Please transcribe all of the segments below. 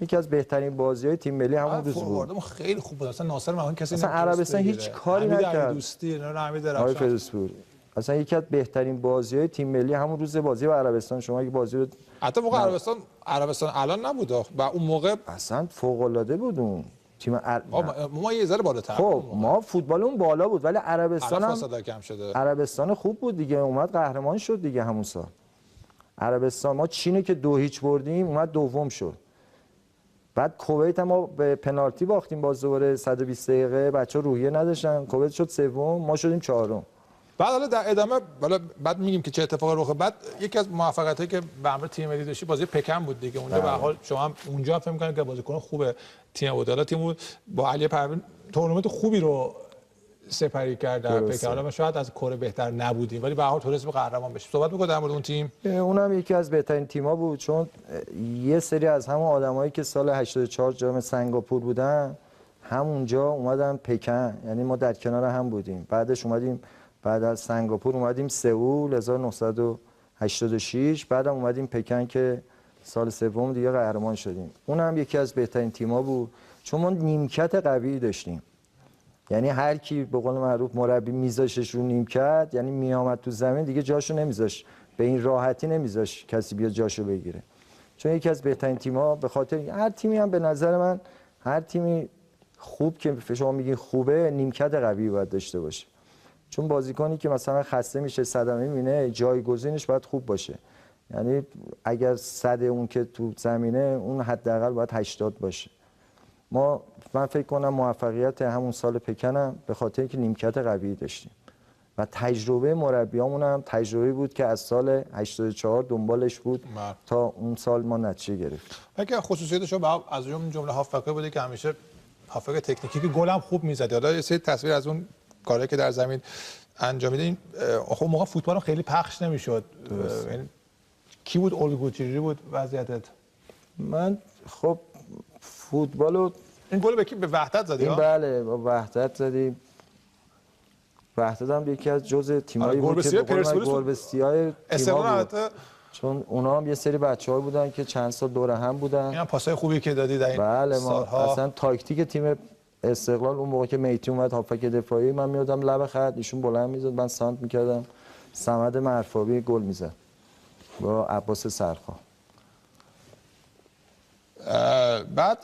یکی از بهترین بازی‌های تیم ملی همون روز بود. فورواردمون خیلی خوب بود. اصلا ناصر مهان کسی اصلا عربستان هیچ کاری نکرد. دوستی حمید آقای فیروزپور اصلا یکی از بهترین بازی‌های تیم ملی همون روز بازی با عربستان. شما اگه بازی رو حتی موقع عربستان الان نبود و اون موقع اصلا فوق‌العاده بود اون تیم ما یه ذره بالاتر. خب ما فوتبالمون بالا بود ولی عربستان هم کم شده. عربستان خوب بود دیگه، اومد قهرمان شد دیگه همون سال. عربستان ما چینو که 2-0 بردیم اومد دوم شد. بعد کویت هم ما به پنالتی باختیم باز دوباره 120 دقیقه، بچه‌ها روحیه نداشتن، کویت شد سوم، ما شدیم چهارم. بعد حالا در ادامه بعد میگیم که چه اتفاقی رخ. بعد یکی از موفقیتایی که به همراه تیم ملی داشتی بازی پکن بود دیگه. اونجا به هر حال شما هم اونجا فکر می‌کنید که بازیکن خوبه تیم بود. حالا تیم با علی پروین تورنمنت خوبی رو سپری کرد در پکن. حالا شاید از کره بهتر نبودیم ولی به هر حال تونست به قهرمان بشه. صحبت می‌کنید در مورد اون تیم؟ اونم یکی از بهترین تیم‌ها بود چون یه سری از همون آدمایی که سال 84 جام سنگاپور بودن همونجا اومدن پکن، یعنی ما در کنار هم بودیم. بعدش اومدیم بعد از سنگاپور اومدیم سئول 1986، بعدم اومدیم پکن که سال سوم دیگه قهرمان شدیم. اونم یکی از بهترین تیم‌ها بود چون ما نیمکت قوی داشتیم. یعنی هر کی به قول معروف مربی میذاشش رو نیمکت، یعنی میامد تو زمین دیگه جاشو نمیذاش، به این راحتی نمیذاش کسی بیاد جاشو بگیره. چون یکی از بهترین تیم‌ها به خاطر هر تیمی هم به نظر من هر تیمی خوب که شما میگین خوبه نیمکت قوی باید داشته باشه. چون بازیکنی که مثلا خسته میشه صدمه میبینه جایگزینش باید خوب باشه. یعنی اگر صد اون که تو زمینه اون حداقل باید 80 باشه. من فکر کنم موفقیت همون سال پکنم به خاطر اینکه نیمکت قوی داشتیم و تجربه مربیامون هم تجربه بود که از سال 84 دنبالش بود تا اون سال ما نتیجه گرفتیم. اگه خصوصیتش رو از اون جمله هافبک بوده که همیشه هافبک تکنیکی که گل هم خوب میزد. حالا یه سری تصویر از اون کاری که در زمین انجام میدین. خب موقع فوتبال خیلی پخش نمیشد. یعنی کی بود الگو چجوری بود وضعیتت؟ من خب فوتبالو این گل به وحدت زدی؟ بله با وحدت زدیم. وحدت هم یکی از جزء تیمایی بود که گلبستی‌های تیم‌ها بود. چون اونا هم یه سری بچه‌ها بودن که چند سال دور هم بودن. اینا پاسای خوبی که دادی در این بله سال‌ها. اصلا تاکتیک تیم استقلال اون موقع که میتی اومد هافبک دفاعی، من میادم لب خط ایشون بلند میزد من سانت میکردم، صمد مرفابی گل میزد با عباس سرخا. بعد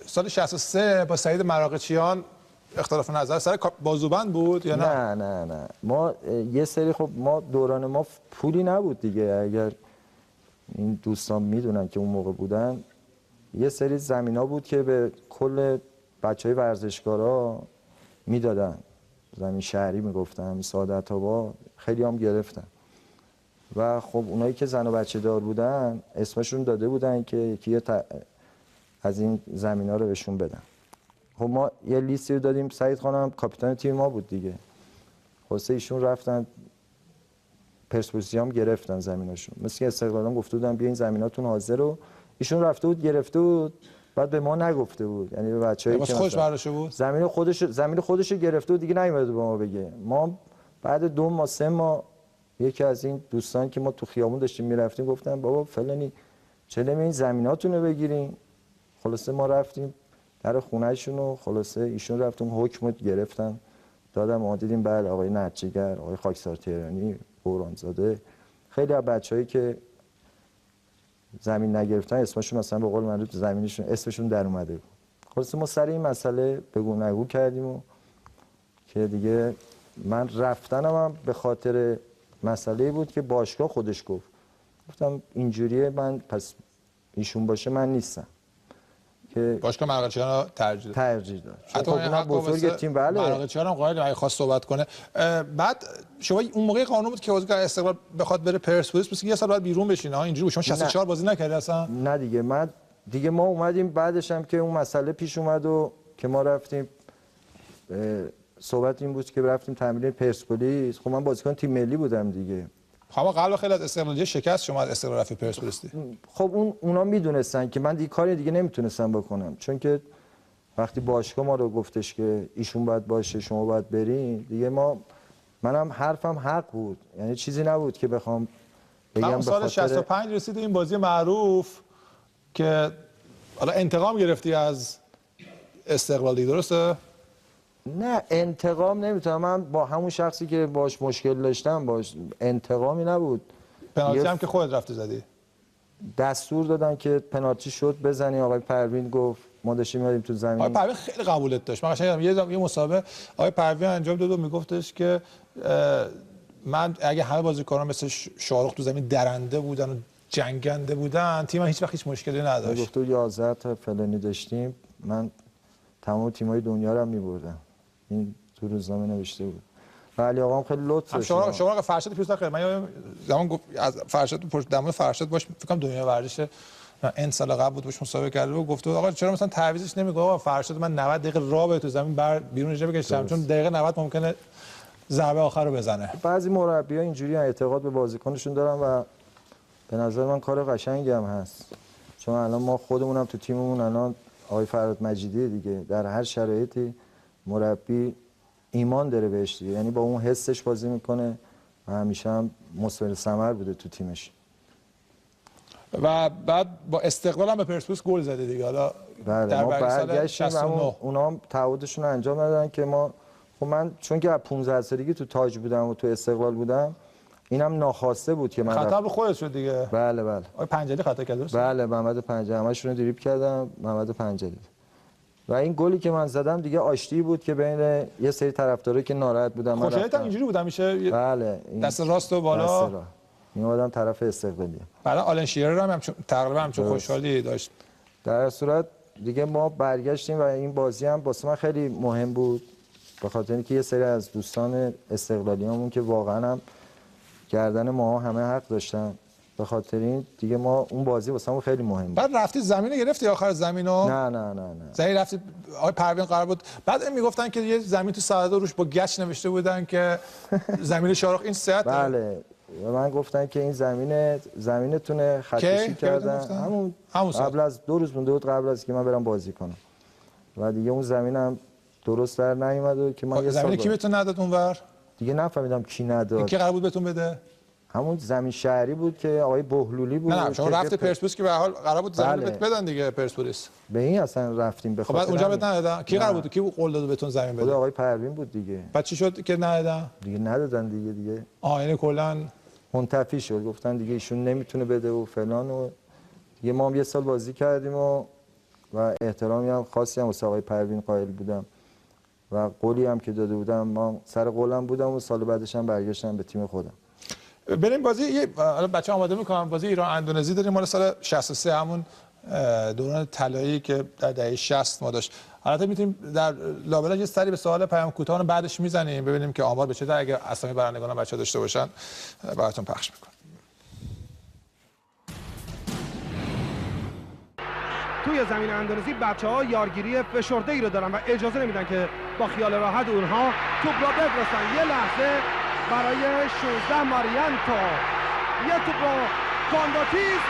سال 63 با سعید مراغچیان اختلاف نظر سر بازوبند بود یا نه؟ نه ما یه سری خب ما دوران ما پولی نبود دیگه. اگر این دوستان میدونن که اون موقع بودن یه سری زمینا بود که به کل بچهای ورزشکارا میدادن، زمین شهری میگفتن، سعادت آباد خیلی هم گرفتن و خب اونایی که زن و بچه دار بودن اسمشون داده بودن که یکی از این زمینا رو بهشون بدن. خب ما یه لیستی رو دادیم، سعید خانم کاپیتان تیم ما بود دیگه. خلاص ایشون رفتن پرسپولیس هم گرفتن زمیناشون، مثل که استقلالم گفته بودن بیاین زمیناتون حاضر رو، ایشون رفته بود گرفته بود بعد به ما نگفته بود، یعنی به بچه‌ای که خودش برداشته بود زمین خودش گرفته بود دیگه نیومد به ما بگه. ما بعد 2 ماه 3 ماه یکی از این دوستان که ما تو خیابون داشتیم میرفتیم گفتن بابا فلانی چرا این زمیناتون رو بگیرین. خلاصه ما رفتیم در خونه‌شون و خلاصه ایشون رفتون حکم گرفتن دادم ما دیدیم بله آقای نجیگر، آقای خاکسار تهرانی، بورانزاده، خیلی از بچه‌ای که زمین نگرفتن اسمشون مثلا به قول معروف زمینشون اسمشون در اومده بود. خلاصه ما سر این مسئله بگو نگو کردیم و که دیگه من رفتنم هم به خاطر مسئله بود که باشگاه خودش گفتم اینجوریه من پس ایشون باشه من نیستم که باشگاه مراغچیان رو ترجیح داد. حتی اون بزرگ تیم بله مراغچیان هم قائل اگه خواست صحبت کنه. بعد شما اون موقع قانون بود که بازیکن استقلال بخواد بره پرسپولیس مثلا یه سال بعد بیرون بشینه ها اینجوری شما 64 بازی نکردی اصلا؟ نه دیگه ما اومدیم بعدش هم که اون مسئله پیش اومد و که ما رفتیم صحبت این بود که رفتیم تمرین پرسپولیس. خب من بازیکن تیم ملی بودم دیگه. اما قبل خیلی از استقلالیه شکست شما از استقلال رفت پرسپولیس. خب اونا میدونستن که من دیگه کاری دیگه نمیتونستم بکنم چون که وقتی باشگاه ما رو گفتش که ایشون باید باشه شما باید برین دیگه منم حرفم حق بود، یعنی چیزی نبود که بخوام بگم. سال 65 رسید این بازی معروف که حالا انتقام گرفتی از استقلالی، درسته؟ نه انتقام نمیتونم، من با همون شخصی که باش مشکل داشتم باش انتقامی نبود. پنالتی یه هم که خودت رفتی زدی. دستور دادن که پنالتی شد بزنی، آقای پروین گفت ما داشتیم میادیم تو زمین. آقای پروین خیلی قبولت داشت. من قشنگ یه مسابقه آقای پروین انجام داد و میگفتش که من اگه همه بازیکنان مثل شاهرخ تو زمین درنده بودن و جنگنده بودن، تیم هیچ وقت هیچ مشکلی نداشت. گفت 11 تا فلانی داشتیم، من تمام تیم‌های دنیا رو هم می‌بردم. این تو روزنامه نوشته بود. علی آقام خیلی لطف داشت. شما فرشاد پیروز خیلی من زمان گفت از فرشاد دمون فرشاد باش فکر کنم دنیا ورزش این سال قبل بود باش مسابقه کرده و گفت آقا چرا مثلا تعویضش نمیگه؟ آقا فرشاد من 90 دقیقه راه به تو زمین بیرون اجرا بکشم، چون دقیقه 90 ممکنه ضربه آخر رو بزنه. بعضی مربی‌ها اینجوری اعتقاد به بازیکنشون دارن و به نظر من کار قشنگی هم هست. چون الان ما خودمونم تو تیممون الان آقای فراد مجیدی دیگه در هر شرایطی مربی ایمان داره بهش دیگه، یعنی با اون حسش بازی میکنه و همیشه هم مثمر ثمر بوده تو تیمش. و بعد با استقلال هم به پرسپولیس گل زده دیگه. حالا بله ما برگشتیم اونا هم تعهدشون رو انجام ندادن که ما، خب من چون که از 15 سالگی تو تاج بودم و تو استقلال بودم، اینم ناخواسته بود که من خطا به خودت شد دیگه. بله آقای پنجلی خطا کرد درست؟ بله محمد پنجلی همشون رو دریبل کردم، محمد پنجلی. و این گلی که من زدم دیگه آشتی بود که بین یه سری طرفدارا که ناراحت بودن. من خوشحالتم اینجوری بود همیشه. بله دست راست و بالا میومدم طرف استقلالی. بعدا آلن شیرر هم تقریبا همچون خوشحالی داشت. در صورت دیگه ما برگشتیم و این بازی هم واسه من خیلی مهم بود، به خاطر اینکه یه سری از دوستان استقلالیامون که واقعا هم گردن ما همه حق داشتن، به خاطر این دیگه ما اون بازی واسمون خیلی مهم بود. بعد رفتی زمین گرفتی آخر زمینو؟ نه زمین رفتی. آقای پروین قرار بود بعد میگفتن که یه زمین تو ساعت روش با گچ نوشته بودن که زمین شاهرخ این صحت. بله و من گفتن که این زمینتونه خطکشی کردن. همون قبل از 2 روز مونده بود قبل از که من برم بازی کنم و دیگه اون زمینم درست در نیومد و که من یه زمین کی بهتون نداد اونور؟ دیگه نفهمیدم کی نداد. کی قرار بود بهتون بده؟ همون زمین شهری بود که آقای بهلولی بود. نه شما رفت پرسپولیس که به هر حال قرار بود زمین بهت بدن دیگه پرسپولیس. به این اصلا رفتیم به خاطر. بعد اونجا بهت ندادن. کی قرار بود کی قول داد بهتون زمین بده؟ خود آقای پروین بود دیگه. بعد چی شد که ندادن؟ دیگه ندادن دیگه. یعنی کلا منتفی شد، گفتن دیگه ایشون نمیتونه بده و فلان و دیگه ما هم یه سال بازی کردیم و احترامی هم خاصی هم واسه آقای پروین قائل بودم و قولی هم که داده بودم ما سر قولم بودم و سال بعدش هم برگشتم به تیم خودم. بریم بازی حالا بچه‌ها آماده می‌کنن بازی ایران اندونزی داریم مال سال 63 همون دوران طلایی که در دهه 60 ما داشت. البته میتونیم در لابلا یه سری به سوال پیام کوتاه بعدش میزنیم ببینیم که آمار به چه در اگه اسامی برندگان بچه‌ها داشته باشن براتون پخش می‌کنم. توی زمین اندونزی بچه‌ها یارگیری فشرده ای رو دارن و اجازه نمیدن که با خیال راحت اونها توپ را بفرستن. یه لحظه برای 16 ماریانتو یه توپ رو کانداتیز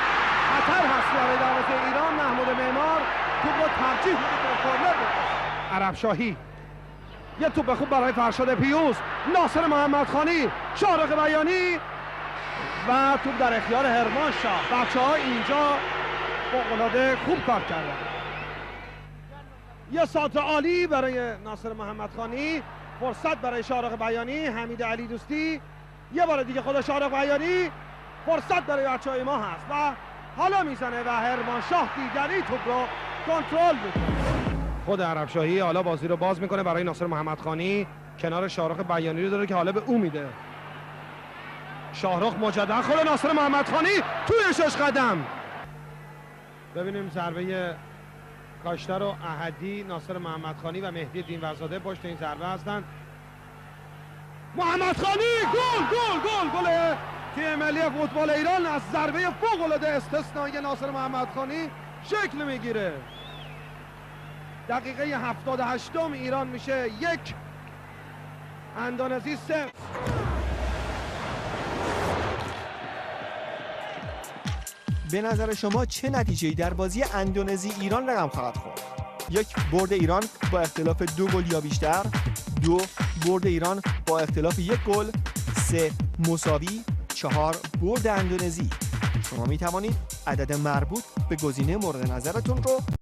خطر هست برای دروازه ایران. محمود معمار توپ رو ترجیح میده که کورنر بفرسته. عرب شاهی یه توپ خوب برای فرشاد پیوز، ناصر محمدخانی، شاهرخ بیانی و توپ در اختیار هرمان شاه. بچه‌ها اینجا فوق‌العاده خوب کار کردن. یه سانتر عالی برای ناصر محمدخانی، فرصت برای شاهرخ بیانی، حمید علی دوستی، یه بار دیگه خود شاهرخ بیانی، فرصت برای بچه‌های ما هست و حالا میزنه و هرمان شاه دیگری توپ رو کنترل میکنه. خود عرب شاهی حالا بازی رو باز میکنه برای ناصر محمدخانی، کنار شاهرخ بیانی رو داره که حالا به او میده. شاهرخ مجدد خود ناصر محمدخانی توی 6 قدم. ببینیم ضربه کاشتر و احدی، ناصر محمدخانی و مهدی دینورزاده پشت این ضربه هستند. محمدخانی گل تیم ملی فوتبال ایران از ضربه فوق‌العاده استثنایی ناصر محمدخانی شکل میگیره. دقیقه 78 ایران میشه 1 اندونزی 0. به نظر شما چه نتیجه‌ای در بازی اندونزی ایران رقم خواهد خورد؟ 1. برد ایران با اختلاف 2 گل یا بیشتر. 2. برد ایران با اختلاف 1 گل. 3. مساوی. 4. برد اندونزی. شما می توانید عدد مربوط به گزینه مورد نظرتون رو